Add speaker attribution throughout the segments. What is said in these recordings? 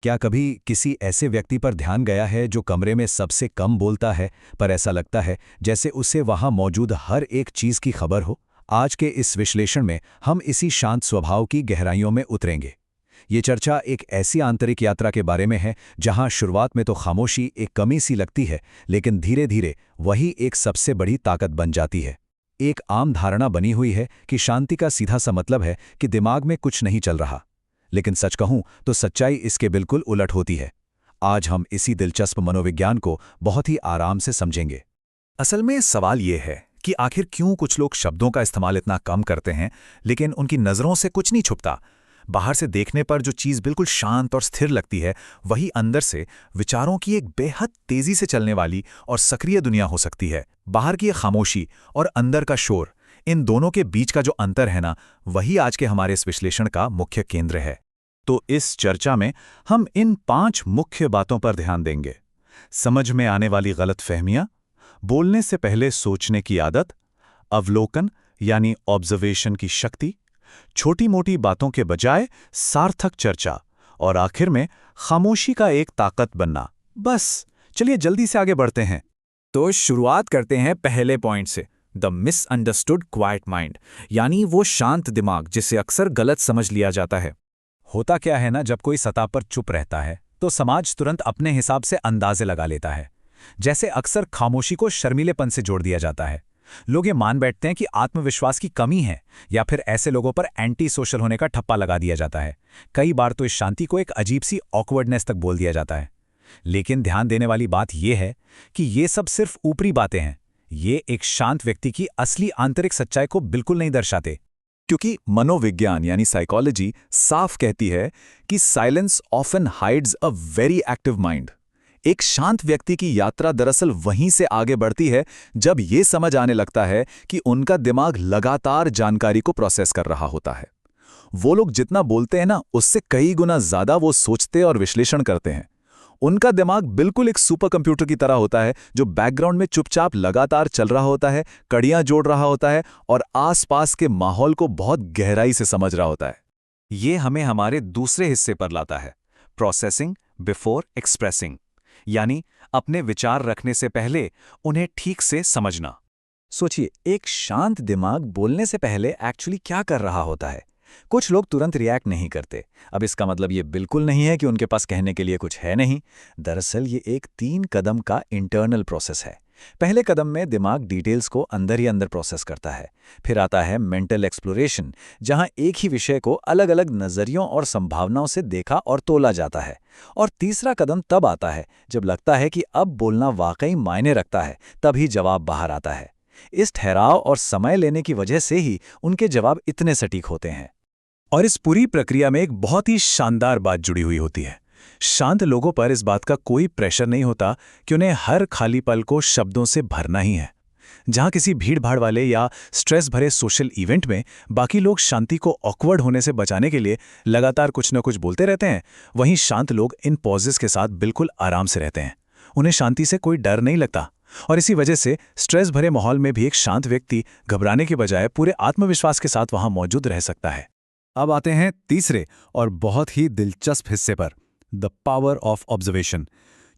Speaker 1: क्या कभी किसी ऐसे व्यक्ति पर ध्यान गया है जो कमरे में सबसे कम बोलता है, पर ऐसा लगता है जैसे उसे वहां मौजूद हर एक चीज की खबर हो? आज के इस विश्लेषण में हम इसी शांत स्वभाव की गहराइयों में उतरेंगे। ये चर्चा एक ऐसी आंतरिक यात्रा के बारे में है जहां शुरुआत में तो खामोशी एक कमी सी लगती है, लेकिन धीरे धीरे वही एक सबसे बड़ी ताकत बन जाती है। एक आम धारणा बनी हुई है कि शांति का सीधा सा मतलब है कि दिमाग में कुछ नहीं चल रहा, लेकिन सच कहूं तो सच्चाई इसके बिल्कुल उलट होती है। आज हम इसी दिलचस्प मनोविज्ञान को बहुत ही आराम से समझेंगे।
Speaker 2: असल में सवाल ये है कि आखिर क्यों कुछ लोग शब्दों का इस्तेमाल इतना कम करते हैं, लेकिन उनकी नज़रों से कुछ नहीं छुपता। बाहर से देखने पर जो चीज़ बिल्कुल शांत और स्थिर लगती है, वही अंदर से विचारों की एक बेहद तेज़ी से चलने वाली और सक्रिय दुनिया हो सकती है। बाहर की खामोशी और अंदर का शोर, इन दोनों के बीच का जो अंतर है ना, वही आज के हमारे इस विश्लेषण का मुख्य केंद्र है। तो इस चर्चा में हम इन 5 मुख्य बातों पर ध्यान देंगे। समझ में आने वाली गलतफहमियां, बोलने से पहले सोचने की आदत, अवलोकन यानी ऑब्जर्वेशन की शक्ति, छोटी मोटी बातों के बजाय सार्थक चर्चा, और आखिर में खामोशी का एक ताकत बनना। बस चलिए जल्दी से आगे बढ़ते हैं।
Speaker 3: तो शुरुआत करते हैं पहले पॉइंट से, द मिसअंडरस्टूड क्वाइट माइंड, यानी वो शांत दिमाग जिसे अक्सर गलत समझ लिया जाता है।
Speaker 2: होता क्या है ना, जब कोई सतह पर चुप रहता है तो समाज तुरंत अपने हिसाब से अंदाजे लगा लेता है। जैसे अक्सर खामोशी को शर्मीलेपन से जोड़ दिया जाता है। लोग ये मान बैठते हैं कि आत्मविश्वास की कमी है, या फिर ऐसे लोगों पर एंटी सोशल होने का ठप्पा लगा दिया जाता है। कई बार तो इस शांति को एक अजीब सी ऑकवर्डनेस तक बोल दिया जाता है। लेकिन ध्यान देने वाली बात यह है कि ये सब सिर्फ ऊपरी बातें हैं। ये एक शांत व्यक्ति की असली आंतरिक सच्चाई को बिल्कुल नहीं दर्शाते। क्योंकि मनोविज्ञान यानी साइकोलॉजी साफ कहती है कि silence often hides a very active mind. एक शांत व्यक्ति की यात्रा दरअसल वहीं से आगे बढ़ती है जब ये समझ आने लगता है कि उनका दिमाग लगातार जानकारी को प्रोसेस कर रहा होता है। वो लोग जितना बोलते हैं ना, उससे कई गुना ज्यादा वो सोचते और विश्लेषण करते हैं। उनका दिमाग बिल्कुल एक सुपर कंप्यूटर की तरह होता है जो बैकग्राउंड में चुपचाप लगातार चल रहा होता है, कड़ियां जोड़ रहा होता है और आसपास के माहौल को बहुत गहराई से समझ रहा होता है। ये हमें हमारे दूसरे हिस्से पर लाता है, प्रोसेसिंग बिफोर एक्सप्रेसिंग, यानी अपने विचार रखने से पहले उन्हें ठीक से समझना। सोचिए, एक शांत दिमाग बोलने से पहले एक्चुअली क्या कर रहा होता है। कुछ लोग तुरंत रिएक्ट नहीं करते। अब इसका मतलब ये बिल्कुल नहीं है कि उनके पास कहने के लिए कुछ है नहीं। दरअसल ये एक 3 कदम का इंटरनल प्रोसेस है। पहले कदम में दिमाग डिटेल्स को अंदर ही अंदर प्रोसेस करता है। फिर आता है मेंटल एक्सप्लोरेशन, जहां एक ही विषय को अलग अलग नज़रियों और संभावनाओं से देखा और तोला जाता है। और तीसरा कदम तब आता है जब लगता है कि अब बोलना वाकई मायने रखता है, तभी जवाब बाहर आता है। इस ठहराव और समय लेने की वजह से ही उनके जवाब इतने सटीक होते हैं। और इस पूरी प्रक्रिया में एक बहुत ही शानदार बात जुड़ी हुई होती है। शांत लोगों पर इस बात का कोई प्रेशर नहीं होता कि उन्हें हर खाली पल को शब्दों से भरना ही है। जहां किसी भीड़-भाड़ वाले या स्ट्रेस भरे सोशल इवेंट में बाकी लोग शांति को ऑकवर्ड होने से बचाने के लिए लगातार कुछ न कुछ बोलते रहते हैं, वहीं शांत लोग इन पॉजेस के साथ बिल्कुल आराम से रहते हैं। उन्हें शांति से कोई डर नहीं लगता। और इसी वजह से स्ट्रेस भरे माहौल में भी एक शांत व्यक्ति घबराने के बजाय पूरे आत्मविश्वास के साथ वहां मौजूद रह सकता है। अब आते हैं तीसरे और बहुत ही दिलचस्प हिस्से पर, द पावर ऑफ ऑब्जर्वेशन,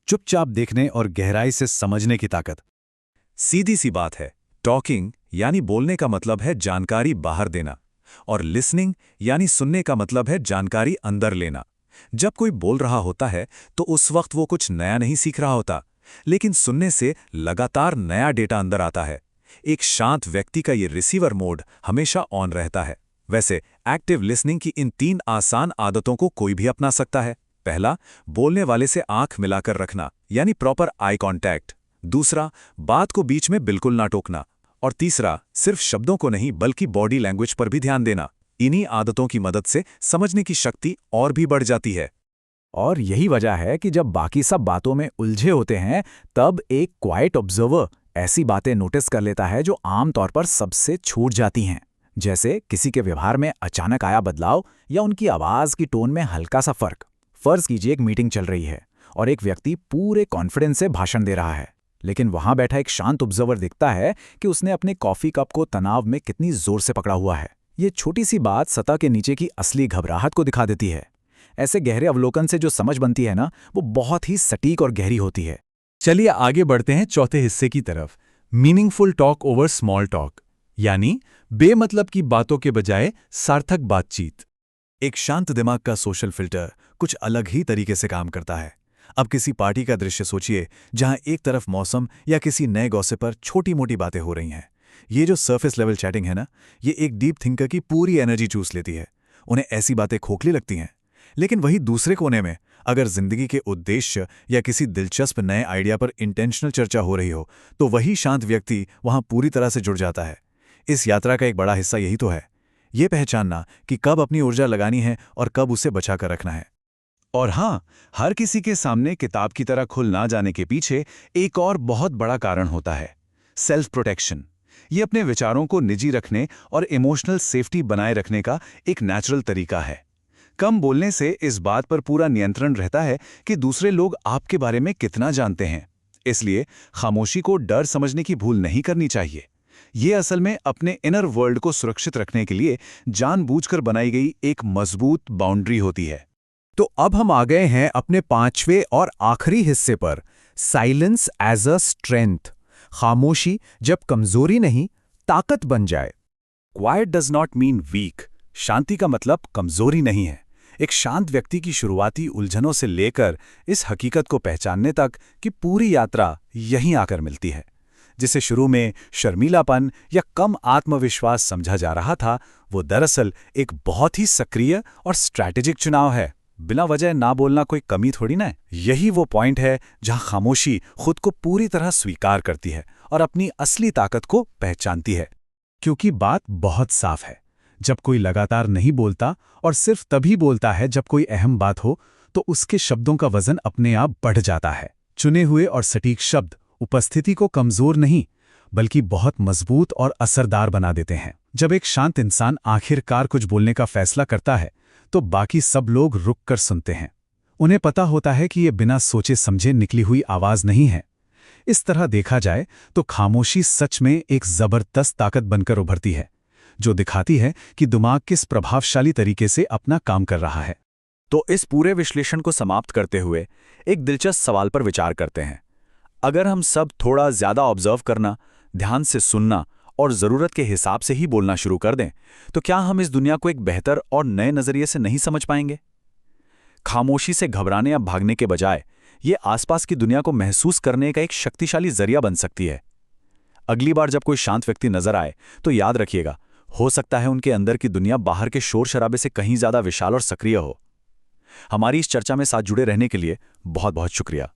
Speaker 2: चुपचाप देखने और गहराई से समझने की ताकत। सीधी सी बात है, टॉकिंग यानी बोलने का मतलब है जानकारी बाहर देना, और लिसनिंग यानी सुनने का मतलब है जानकारी अंदर लेना। जब कोई बोल रहा होता है तो उस वक्त वो कुछ नया नहीं सीख रहा होता, लेकिन सुनने से लगातार नया डेटा अंदर आता है। एक शांत व्यक्ति का ये रिसीवर मोड हमेशा ऑन रहता है। वैसे एक्टिव लिसनिंग की इन 3 आसान आदतों को कोई भी अपना सकता है। पहला, बोलने वाले से आंख मिलाकर रखना, यानी प्रॉपर आई कांटेक्ट। दूसरा, बात को बीच में बिल्कुल ना टोकना। और तीसरा, सिर्फ शब्दों को नहीं बल्कि बॉडी लैंग्वेज पर भी ध्यान देना। इन्हीं आदतों की मदद से समझने की शक्ति और भी बढ़ जाती है।
Speaker 3: और यही वजह है कि जब बाकी सब बातों में उलझे होते हैं, तब एक क्वाइट ऑब्जर्वर ऐसी बातें नोटिस कर लेता है जो आमतौर पर सबसे छूट जाती हैं। जैसे किसी के व्यवहार में अचानक आया बदलाव या उनकी आवाज की टोन में हल्का सा फर्क। फर्ज कीजिए, एक मीटिंग चल रही है और एक व्यक्ति पूरे कॉन्फिडेंस से भाषण दे रहा है, लेकिन वहां बैठा एक शांत ऑब्जर्वर दिखता है कि उसने अपने कॉफी कप को तनाव में कितनी जोर से पकड़ा हुआ है। ये छोटी सी बात सतह के नीचे की असली घबराहट को दिखा देती है। ऐसे गहरे अवलोकन से जो समझ बनती है ना, वो बहुत ही सटीक और गहरी होती है।
Speaker 2: चलिए आगे बढ़ते हैं चौथे हिस्से की तरफ, meaningful talk over small talk, यानी बेमतलब की बातों के बजाय सार्थक बातचीत।
Speaker 1: एक शांत दिमाग का सोशल फिल्टर कुछ अलग ही तरीके से काम करता है। अब किसी पार्टी का दृश्य सोचिए जहां एक तरफ मौसम या किसी नए गॉसिप पर छोटी मोटी बातें हो रही हैं। ये जो सरफेस लेवल चैटिंग है ना, ये एक डीप थिंकर की पूरी एनर्जी चूस लेती है। उन्हें ऐसी बातें खोखली लगती हैं। लेकिन वही दूसरे कोने में अगर जिंदगी के उद्देश्य या किसी दिलचस्प नए आइडिया पर इंटेंशनल चर्चा हो रही हो, तो वही शांत व्यक्ति वहां पूरी तरह से जुड़ जाता है। इस यात्रा का एक बड़ा हिस्सा यही तो है, ये पहचानना कि कब अपनी ऊर्जा लगानी है और कब उसे बचाकर रखना है।
Speaker 2: और हाँ, हर किसी के सामने किताब की तरह खुल ना जाने के पीछे एक और बहुत बड़ा कारण होता है, सेल्फ प्रोटेक्शन। ये अपने विचारों को निजी रखने और इमोशनल सेफ्टी बनाए रखने का एक नेचुरल तरीका है। कम बोलने से इस बात पर पूरा नियंत्रण रहता है कि दूसरे लोग आपके बारे में कितना जानते हैं। इसलिए खामोशी को डर समझने की भूल नहीं करनी चाहिए। ये असल में अपने इनर वर्ल्ड को सुरक्षित रखने के लिए जानबूझकर बनाई गई एक मजबूत बाउंड्री होती है।
Speaker 1: तो अब हम आ गए हैं अपने पांचवें और आखिरी हिस्से पर, साइलेंस एज अ स्ट्रेंथ। खामोशी जब कमजोरी नहीं, ताकत बन जाए।
Speaker 2: Quiet does not mean weak. शांति का मतलब कमजोरी नहीं है। एक शांत व्यक्ति की शुरुआती उलझनों से लेकर इस हकीकत को पहचानने तक कि पूरी यात्रा यहीं आकर मिलती है। जिसे शुरू में शर्मीलापन या कम आत्मविश्वास समझा जा रहा था, वो दरअसल एक बहुत ही सक्रिय और स्ट्रैटेजिक चुनाव है। बिना वजह ना बोलना कोई कमी थोड़ी ना है। यही वो पॉइंट है जहां खामोशी खुद को पूरी तरह स्वीकार करती है और अपनी असली ताकत को पहचानती है।
Speaker 1: क्योंकि बात बहुत साफ है, जब कोई लगातार नहीं बोलता और सिर्फ तभी बोलता है जब कोई अहम बात हो, तो उसके शब्दों का वजन अपने आप बढ़ जाता है। चुने हुए और सटीक शब्द उपस्थिति को कमजोर नहीं, बल्कि बहुत मजबूत और असरदार बना देते हैं। जब एक शांत इंसान आखिरकार कुछ बोलने का फैसला करता है, तो बाकी सब लोग रुक कर सुनते हैं। उन्हें पता होता है कि ये बिना सोचे समझे निकली हुई आवाज नहीं है। इस तरह देखा जाए तो खामोशी सच में एक जबरदस्त ताकत बनकर उभरती है, जो दिखाती है कि दिमाग किस प्रभावशाली तरीके से अपना काम कर रहा है।
Speaker 3: तो इस पूरे विश्लेषण को समाप्त करते हुए एक दिलचस्प सवाल पर विचार करते हैं। अगर हम सब थोड़ा ज्यादा ऑब्जर्व करना, ध्यान से सुनना और ज़रूरत के हिसाब से ही बोलना शुरू कर दें, तो क्या हम इस दुनिया को एक बेहतर और नए नज़रिए से नहीं समझ पाएंगे? खामोशी से घबराने या भागने के बजाय ये आसपास की दुनिया को महसूस करने का एक शक्तिशाली जरिया बन सकती है। अगली बार जब कोई शांत व्यक्ति नजर आए, तो याद रखिएगा, हो सकता है उनके अंदर की दुनिया बाहर के शोर शराबे से कहीं ज्यादा विशाल और सक्रिय हो। हमारी इस चर्चा में साथ जुड़े रहने के लिए बहुत बहुत शुक्रिया।